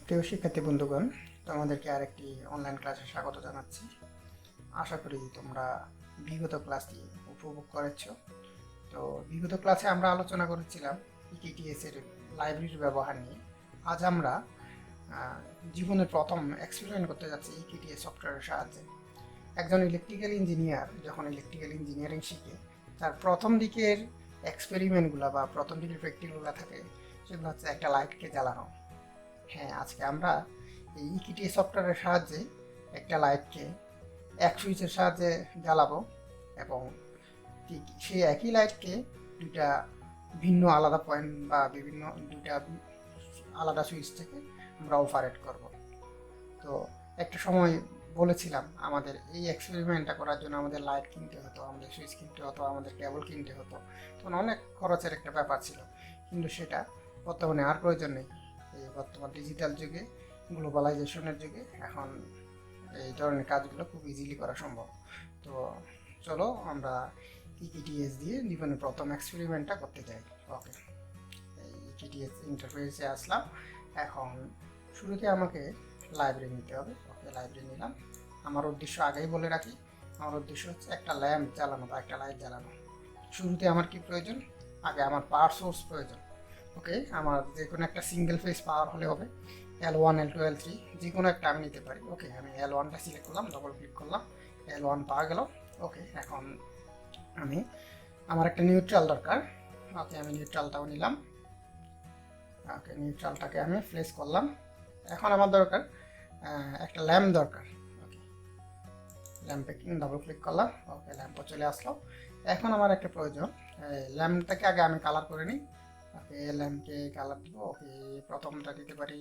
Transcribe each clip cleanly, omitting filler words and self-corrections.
প্রিয় শিক্ষার্থী বন্ধুগণ, তোমাদেরকে আরেকটি অনলাইন ক্লাসে স্বাগত জানাচ্ছি। আশা করি তোমরা বিগত ক্লাসটি উপভোগ করেছ। তো বিগত ক্লাসে আমরা আলোচনা করেছিলাম EKTS এর লাইব্রেরির ব্যবহার নিয়ে। আজ আমরা জীবনের প্রথম এক্সপেরিমেন্ট করতে যাচ্ছি EKTS সফটওয়্যারের সাহায্যে। একজন ইলেকট্রিক্যাল ইঞ্জিনিয়ার যখন ইলেকট্রিক্যাল ইঞ্জিনিয়ারিং শিখে, তার প্রথম দিকের এক্সপেরিমেন্টগুলো বা প্রথম দিকের প্র্যাকটিক্যালগুলো থাকে, সেগুলো হচ্ছে একটা লাইটকে জ্বালানো। হ্যাঁ, আজকে আমরা এই EKTS সফটওয়্যারের সাহায্যে একটা লাইটকে এক সুইচের সাহায্যে জ্বালাবো এবং ঠিক সেই একই লাইটকে দুইটা ভিন্ন আলাদা পয়েন্ট বা দুইটা আলাদা সুইচ থেকে আমরা অপারেট করব। তো একটা সময় বলেছিলাম আমাদের এই এক্সপেরিমেন্টটা করার জন্য আমাদের লাইট কিনতে হতো, আমাদের সুইচ কিনতে হতো, আমাদের কেবল কিনতে হতো। তখন অনেক খরচের একটা ব্যাপার ছিল, কিন্তু সেটা বর্তমানে আর প্রয়োজন নেই। এই বর্তমান ডিজিটাল যুগে, গ্লোবালাইজেশনের যুগে এখন এই ধরনের কাজগুলো খুব ইজিলি করা সম্ভব। তো চলো আমরা EKTS দিয়ে জীবনের প্রথম এক্সপেরিমেন্টটা করতে চাই। ওকে, এই EKTS ইন্টারফেসে আসলাম। এখন শুরুতে আমাকে লাইব্রেরি নিতে হবে। ওকে, লাইব্রেরি নিলাম। আমার উদ্দেশ্য আগেই বলে রাখি, আমার উদ্দেশ্য হচ্ছে একটা ল্যাম্প জ্বালানো বা একটা লাইট জ্বালানো। শুরুতে আমার কি প্রয়োজন? আগে আমার পাওয়ার সোর্স প্রয়োজন। ওকে, আমার যে কোনো একটা সিঙ্গেল ফেজ পাওয়ার হলে হবে, L1 L2 L3 যে কোনো একটা আমি নিতে পারি। ওকে, আমি L1টা সিলেক্ট করলাম, ডবল ক্লিক করলাম, L1 পাওয়া গেল। ওকে, এখন আমার একটা নিউট্রাল দরকার। ওকে, আমি নিউট্রালটাও নিলাম। ওকে, নিউট্রালটাকে আমি প্লেস করলাম। এখন আমার দরকার একটা ল্যাম্প দরকার। ওকে, ল্যাম্পে ডবল ক্লিক করলাম। ওকে, ল্যাম্পও চলে আসলো। এখন আমার একটা প্রয়োজন, ল্যাম্পটাকে আগে আমি কালার করে নিই। ওকে, ল্যাম্পকে কালার দিব। ওকে, প্রথমটা দিতে পারি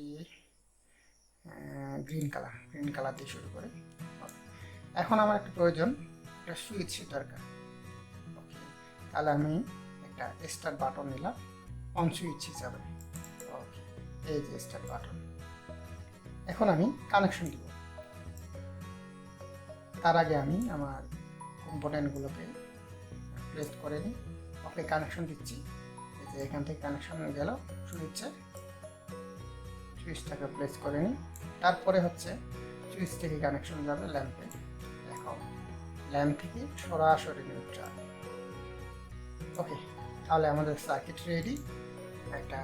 গ্রিন কালার দিয়ে শুরু করে। এখন আমার একটা প্রয়োজন, একটা সুইচ দরকার। ওকে, তাহলে আমি একটা স্টার্ট বাটন নিলাম অন সুইচ হিসাবে। ওকে, এই যে স্টার্ট বাটন। এখন আমি কানেকশন দিব। তার আগে আমি আমার কম্পোনেন্টগুলোকে প্লেস করে নিই। ওকে, কানেকশন দিচ্ছি। এই যে এখান থেকে কানেকশন গেল সুইচটাকে প্লেস করে নিই। তারপরে হচ্ছে সুইচ থেকে কানেকশন যাবে ল্যাম্পে। এখন ল্যাম্প থেকে সরাসরি নিউট্রাল। ওকে, তাহলে আমাদের সার্কিট রেডি একটা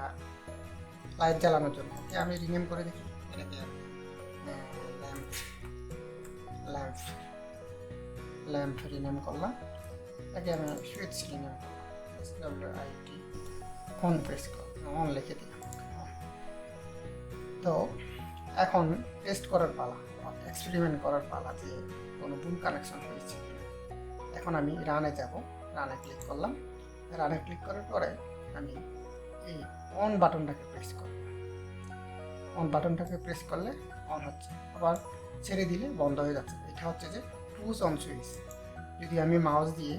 লাইট জ্বালানোর জন্য। ওকে, আমি রিনেম করে দেখি এটাকে ল্যাম্প ল্যাম্প ল্যাম্প রিনেম করলাম। এটাকে আমি সুইচ রিনেম করলাম, SWIT অন প্রেস অন লিখে দিলাম। তো এখন টেস্ট করার পালা, এক্সপেরিমেন্ট করার পালা যে কোনো ভুল কানেকশন হয়েছে কিনা। এখন আমি রানে যাব, রানে ক্লিক করলাম। রানে ক্লিক করার পরে আমি এই অন বাটনটাকে প্রেস করব। অন বাটনটাকে প্রেস করলে অন হচ্ছে, আবার ছেড়ে দিলে বন্ধ হয়ে যাচ্ছে। এটা হচ্ছে যে পুশ অন সুইচ। যদি আমি মাউস দিয়ে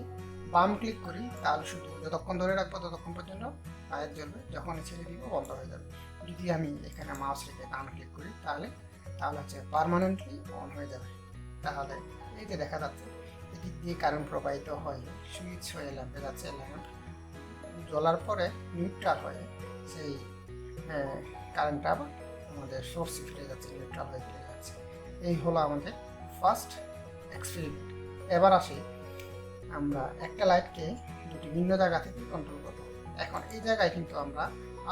বাম ক্লিক করি তাহলে শুধু যতক্ষণ ধরে রাখবো ততক্ষণ পর্যন্ত লাইট জ্বলবে, যখন ছেড়ে দিব বন্ধ হয়ে যাবে। যদি আমি এখানে মাউস রেখে ডান ক্লিক করি তাহলে হচ্ছে পার্মানেন্টলি অন হয়ে যাবে। তাহলে এই যে দেখা যাচ্ছে এদিক দিয়ে কারেন্ট প্রবাহিত হয়ে সুইচ হয়ে ল্যাম্পে যাচ্ছে, ল্যাম্প জ্বলার পরে নিউট্রাল হয়ে সেই কারেন্টটা আবার আমাদের সোর্সে ফিরে যাচ্ছে, নিউট্রাল হয়ে ফিরে যাচ্ছে। এই হলো আমাদের ফার্স্ট এক্সপেরিমেন্ট। এবার আসি আমরা একটা লাইটকে দুটি ভিন্ন জায়গা থেকে কন্ট্রোল করব। এখন এই জায়গায় কিন্তু আমরা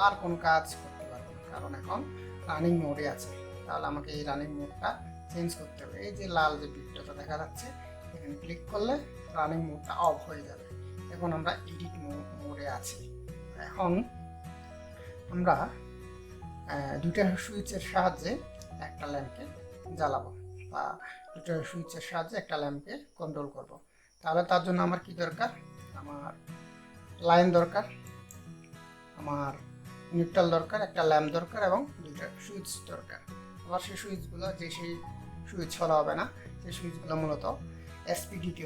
আর কোনো কাজ করতে পারবো না, কারণ এখন রানিং মোডে আছে। তাহলে আমাকে এই রানিং মোডটা চেঞ্জ করতে হবে। এই যে লাল যে বৃত্তটা দেখা যাচ্ছে, এখানে ক্লিক করলে রানিং মোডটা অফ হয়ে যাবে। এখন আমরা এডিট মোডে আছি। এখন আমরা দুইটা সুইচের সাহায্যে একটা ল্যাম্পকে জ্বালাবো বা দুটো সুইচের সাহায্যে একটা ল্যাম্পকে কন্ট্রোল করব। তাহলে তার জন্য আমার কি দরকার? আমার লাইন দরকার, আমার নিউট্রাল দরকার, একটা ল্যাম্প দরকার এবং দুইটা সুইচ দরকার। আবার সেই সুইচগুলো সেই সুইচ হলে হবে না, সেই সুইচগুলো মূলত SPDT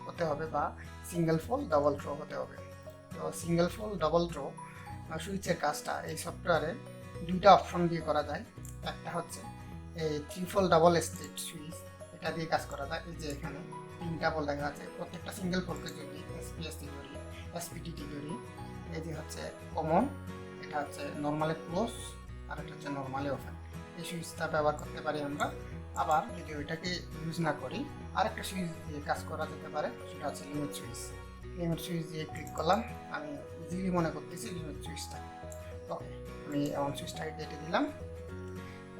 হতে হবে বা সিঙ্গেল পোল ডাবল থ্রো হতে হবে। তো সিঙ্গেল পোল ডাবল থ্রো সুইচের কাজটা এই সফটওয়্যারে দুইটা অপশন দিয়ে করা যায়। একটা হচ্ছে এই 3 পোল ডাবল স্টেট সুইচ, এটা দিয়ে কাজ করা যায়। এই যে এখানে তিনটা পোল দেখা যাচ্ছে, প্রত্যেকটা সিঙ্গেল পোলকে যদি SPDT ধরি, এই যে হচ্ছে কমন, এটা হচ্ছে নর্মালি ক্লোজ আর এটা হচ্ছে নর্মালি ওপেন। এই সুইচটা ব্যবহার করতে পারি আমরা। আবার যদি ওইটাকে ইউজ না করি আরেকটা সুইচ দিয়ে কাজ করা যেতে পারে, সেটা হচ্ছে লিমিট সুইচ। লিমিট সুইচ দিয়ে ক্লিক করলাম, আমি ইজিলি মনে করতেছি লিমিট সুইচটা। ওকে, আমি অন সুইচটাকে কেটে দিলাম।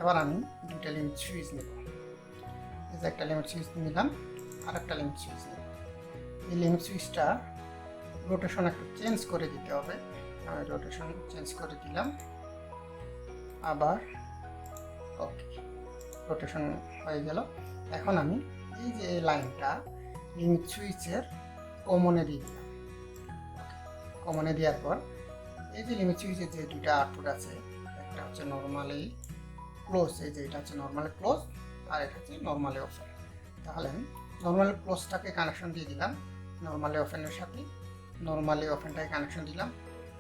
এবার আমি দুইটা লিমিট সুইচ নেব। এই যে একটা লিমিট সুইচ নিলাম, আর একটা লিমিট সুইচ নেব। এই লিমিট সুইচটা রোটেশন একটু চেঞ্জ করে দিতে হবে। আমি রোটেশন চেঞ্জ করে দিলাম। আবার ওকে, রোটেশন হয়ে গেল। এখন আমি এই যে লাইনটা লিমিট সুইচের কমনে দিয়ে দিলাম। কমনে দেওয়ার পর এই যে লিমিট সুইচের যে দুইটা আউটপুট আছে, একটা হচ্ছে নর্মালি ক্লোজ, এই যে এটা হচ্ছে নর্মালি ক্লোজ, আর এটা হচ্ছে নর্মালি ওপেন। তাহলে আমি নর্মালি ক্লোজটাকে কানেকশন দিয়ে দিলাম নর্মালি ওপেনের সাথে, নর্মালি ওপেনটাকে কানেকশন দিলাম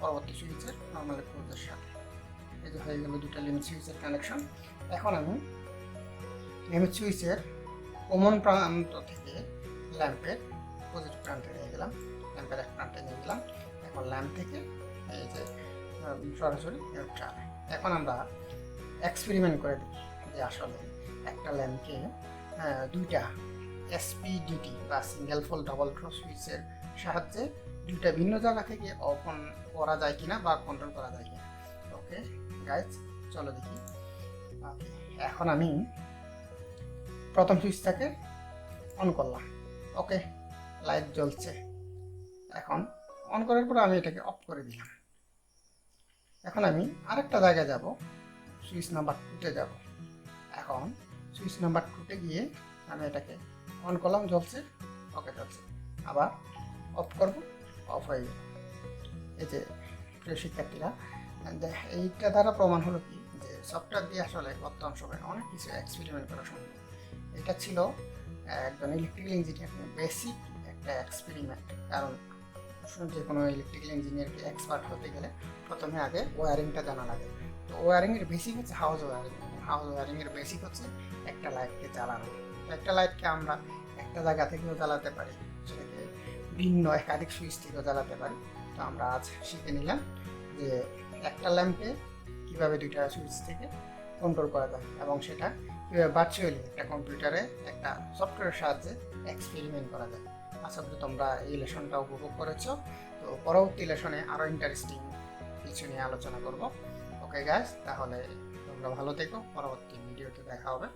পরবর্তী সুইচের নর্মালি ক্লোজের সাথে। এই যে হয়ে গেল দুটো লিমিট সুইচের কানেকশন। এখন আমি লিমিট সুইচের কমন প্রান্ত থেকে ল্যাম্পের পজিটিভ প্রান্তে নিয়ে গেলাম, ল্যাম্পের এক প্রান্তে নিয়ে গেলাম। এখন ল্যাম্প থেকে এই যে সরাসরি নিউট্রাল। এখন আমরা এক্সপেরিমেন্ট করে দেখি যে আসলে একটা ল্যাম্পকে দুইটা এসপিডিটি বা সিঙ্গেল ফোল ডাবল থ্রো সুইচের সাহায্যে দুইটা ভিন্ন জায়গা থেকে ওপেন করা যায় কিনা বা কন্ট্রোল করা যায় কিনা। ওকে গাইজ, চলো দেখি। ওকে, এখন আমি প্রথম সুইচটাকে অন করলাম। ওকে, লাইট জ্বলছে। এখন অন করার পর আমি এটাকে অফ করে দিলাম। এখন আমি আরেকটা জায়গায় যাব, সুইচ নাম্বার 2-তে যাব। এখন সুইচ নাম্বার 2-তে গিয়ে আমি এটাকে অন করলাম, জ্বলছে। ওকে, জ্বলছে। আবার অফ করব, অফ হয়ে গেল। এই যে প্রিয় শিক্ষার্থীরা, এইটা দ্বারা প্রমাণ হলো কি যে সফটওয়্যার দিয়ে আসলে বর্তমান সময়ে অনেক কিছু এক্সপেরিমেন্ট করা সম্ভব। এটা ছিল একজন ইলেকট্রিক্যাল ইঞ্জিনিয়ার বেসিক একটা এক্সপেরিমেন্ট। কারণ যে কোনো ইলেকট্রিক্যাল ইঞ্জিনিয়ারকে এক্সপার্ট হতে গেলে প্রথমে আগে ওয়ারিংটা জানা লাগে। তো ওয়ারিংয়ের বেসিক হচ্ছে হাউস ওয়ারিং। হাউস ওয়ারিংয়ের বেসিক হচ্ছে একটা লাইটকে জ্বালানো। একটা লাইটকে আমরা একটা জায়গা থেকেও জ্বালাতে পারি, সেটাকে ভিন্ন একাধিক সুইচ থেকেও জ্বালাতে পারি। তো আমরা আজ শিখে নিলাম যে একটা ল্যাম্পে কীভাবে দুইটা সুইচ থেকে কন্ট্রোল করা যায় এবং সেটা কীভাবে ভার্চুয়ালি একটা কম্পিউটারে একটা সফটওয়্যারের সাহায্যে এক্সপেরিমেন্ট করা যায়। আশা করি তোমরা এই লেসনটা উপভোগ করেছো। তো পরবর্তী লেসনে আরও ইন্টারেস্টিং কিছু নিয়ে আলোচনা করব। ওকে গাইস, তাহলে তোমরা ভালো থেকো, পরবর্তী ভিডিওতে দেখা হবে।